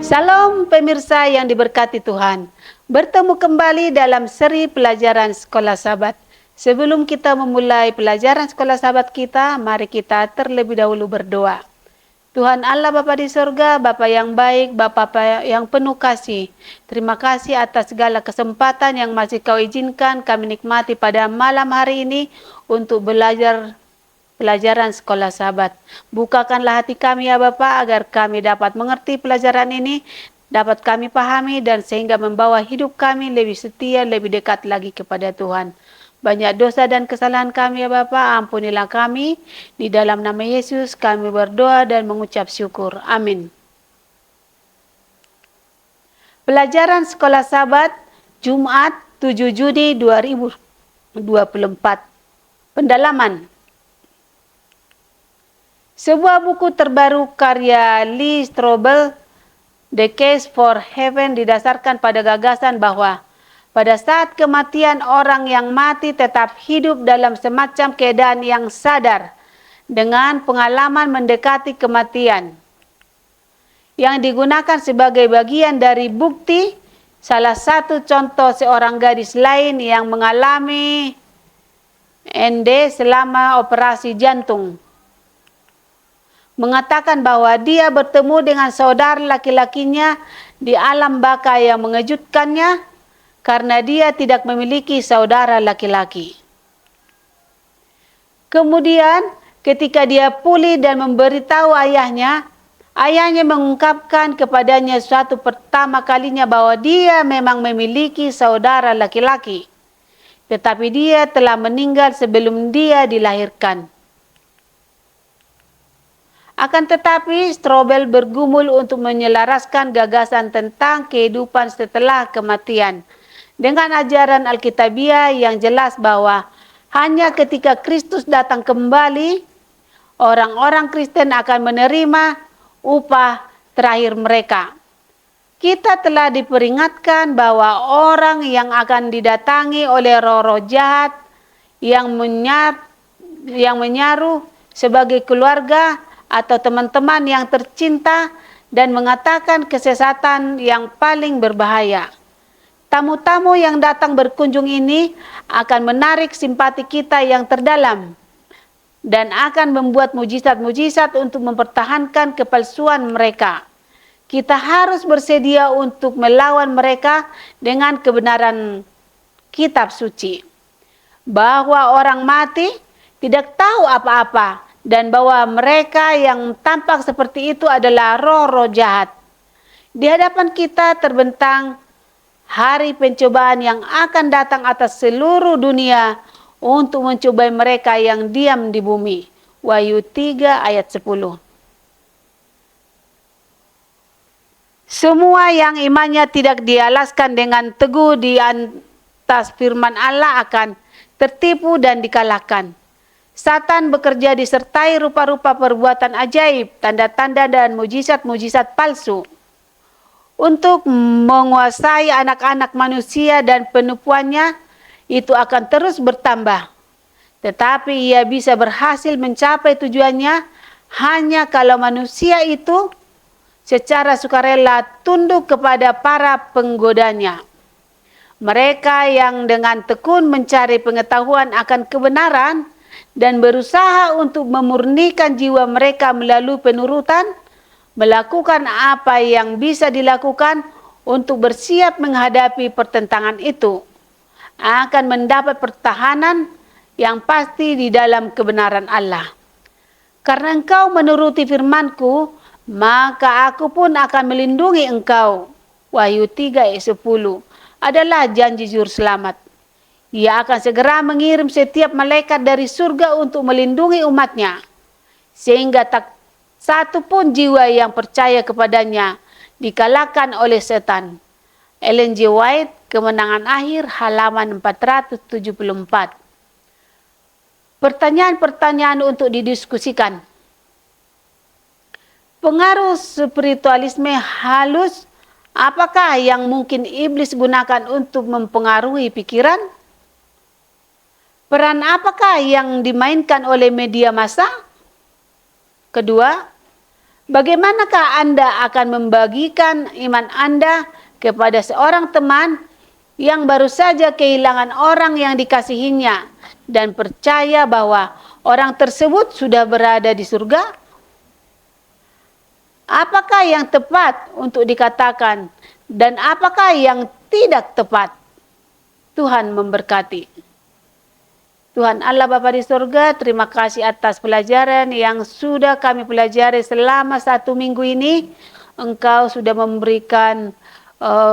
Shalom pemirsa yang diberkati Tuhan. Bertemu kembali dalam seri pelajaran Sekolah Sabat. Sebelum kita memulai pelajaran Sekolah Sabat kita, mari kita terlebih dahulu berdoa. Tuhan Allah Bapa di sorga, Bapa yang baik, Bapa yang penuh kasih. Terima kasih atas segala kesempatan yang masih Kau izinkan kami nikmati pada malam hari ini untuk belajar pelajaran Sekolah Sabat. Bukakanlah hati kami ya Bapa agar kami dapat mengerti pelajaran ini, dapat kami pahami dan sehingga membawa hidup kami lebih setia, lebih dekat lagi kepada Tuhan. Banyak dosa dan kesalahan kami ya Bapa, ampunilah kami. Di dalam nama Yesus kami berdoa dan mengucap syukur. Amin. Pelajaran Sekolah Sabat Jumat 7 Juni 2024. Pendalaman. Sebuah buku terbaru karya Lee Strobel, The Case for Heaven, didasarkan pada gagasan bahwa pada saat kematian orang yang mati tetap hidup dalam semacam keadaan yang sadar dengan pengalaman mendekati kematian, yang digunakan sebagai bagian dari bukti. Salah satu contoh seorang gadis lain yang mengalami ND selama operasi jantung mengatakan bahwa dia bertemu dengan saudara laki-lakinya di alam baka yang mengejutkannya karena dia tidak memiliki saudara laki-laki. Kemudian ketika dia pulih dan memberitahu ayahnya mengungkapkan kepadanya suatu pertama kalinya bahwa dia memang memiliki saudara laki-laki, tetapi dia telah meninggal sebelum dia dilahirkan. Akan tetapi, Strobel bergumul untuk menyelaraskan gagasan tentang kehidupan setelah kematian dengan ajaran Alkitabiah yang jelas bahwa hanya ketika Kristus datang kembali, orang-orang Kristen akan menerima upah terakhir mereka. Kita telah diperingatkan bahwa orang yang akan didatangi oleh roh-roh jahat yang menyaruh sebagai keluarga atau teman-teman yang tercinta dan mengatakan kesesatan yang paling berbahaya. Tamu-tamu yang datang berkunjung ini akan menarik simpati kita yang terdalam dan akan membuat mujizat-mujizat untuk mempertahankan kepalsuan mereka. Kita harus bersedia untuk melawan mereka dengan kebenaran kitab suci, bahwa orang mati tidak tahu apa-apa dan bahwa mereka yang tampak seperti itu adalah roh-roh jahat. Di hadapan kita terbentang hari pencobaan yang akan datang atas seluruh dunia untuk mencobai mereka yang diam di bumi. Wahyu 3 ayat 10. Semua yang imannya tidak dialaskan dengan teguh di atas firman Allah akan tertipu dan dikalahkan. Satan bekerja disertai rupa-rupa perbuatan ajaib, tanda-tanda dan mujizat-mujizat palsu untuk menguasai anak-anak manusia, dan penipuannya itu akan terus bertambah. Tetapi ia bisa berhasil mencapai tujuannya hanya kalau manusia itu secara sukarela tunduk kepada para penggodanya. Mereka yang dengan tekun mencari pengetahuan akan kebenaran dan berusaha untuk memurnikan jiwa mereka melalui penurutan, melakukan apa yang bisa dilakukan untuk bersiap menghadapi pertentangan itu, akan mendapat pertahanan yang pasti di dalam kebenaran Allah. Karena engkau menuruti firman-Ku, maka aku pun akan melindungi engkau. Wahyu 3 ayat 10 adalah janji juru selamat. Ia akan segera mengirim setiap malaikat dari surga untuk melindungi umatnya, sehingga tak satu pun jiwa yang percaya kepadanya dikalahkan oleh setan. Ellen G. White, Kemenangan Akhir, halaman 474. Pertanyaan-pertanyaan untuk didiskusikan. Pengaruh spiritualisme halus, apakah yang mungkin iblis gunakan untuk mempengaruhi pikiran? Peran apakah yang dimainkan oleh media massa? Kedua, bagaimanakah Anda akan membagikan iman Anda kepada seorang teman yang baru saja kehilangan orang yang dikasihinya dan percaya bahwa orang tersebut sudah berada di surga? Apakah yang tepat untuk dikatakan dan apakah yang tidak tepat? Tuhan memberkati. Tuhan Allah Bapa di surga, terima kasih atas pelajaran yang sudah kami pelajari selama 1 minggu ini. Engkau sudah memberikan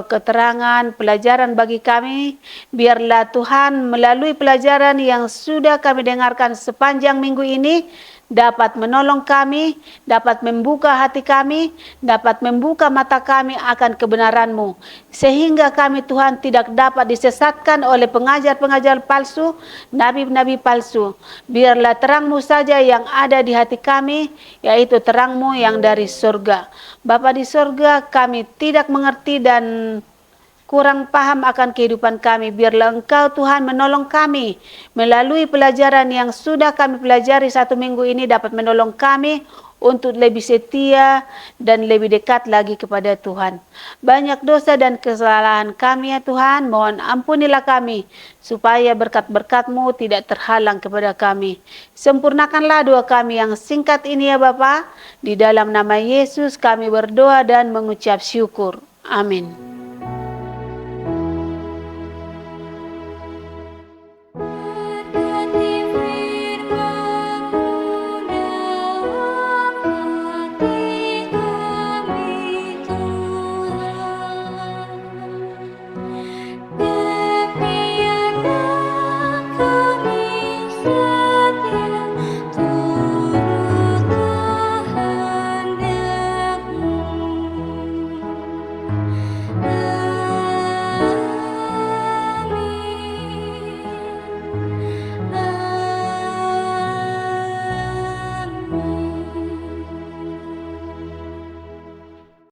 keterangan, pelajaran bagi kami. Biarlah Tuhan melalui pelajaran yang sudah kami dengarkan sepanjang minggu ini dapat menolong kami, dapat membuka hati kami, dapat membuka mata kami akan kebenaran-Mu. Sehingga kami Tuhan tidak dapat disesatkan oleh pengajar-pengajar palsu, nabi-nabi palsu. Biarlah terang-Mu saja yang ada di hati kami, yaitu terang-Mu yang dari surga. Bapa di surga, kami tidak mengerti dan kurang paham akan kehidupan kami. Biarlah Engkau Tuhan menolong kami melalui pelajaran yang sudah kami pelajari 1 minggu ini, dapat menolong kami untuk lebih setia dan lebih dekat lagi kepada Tuhan. Banyak dosa dan kesalahan kami ya Tuhan, mohon ampunilah kami supaya berkat-berkat-Mu tidak terhalang kepada kami. Sempurnakanlah doa kami yang singkat ini ya Bapa. Di dalam nama Yesus kami berdoa dan mengucap syukur. Amin.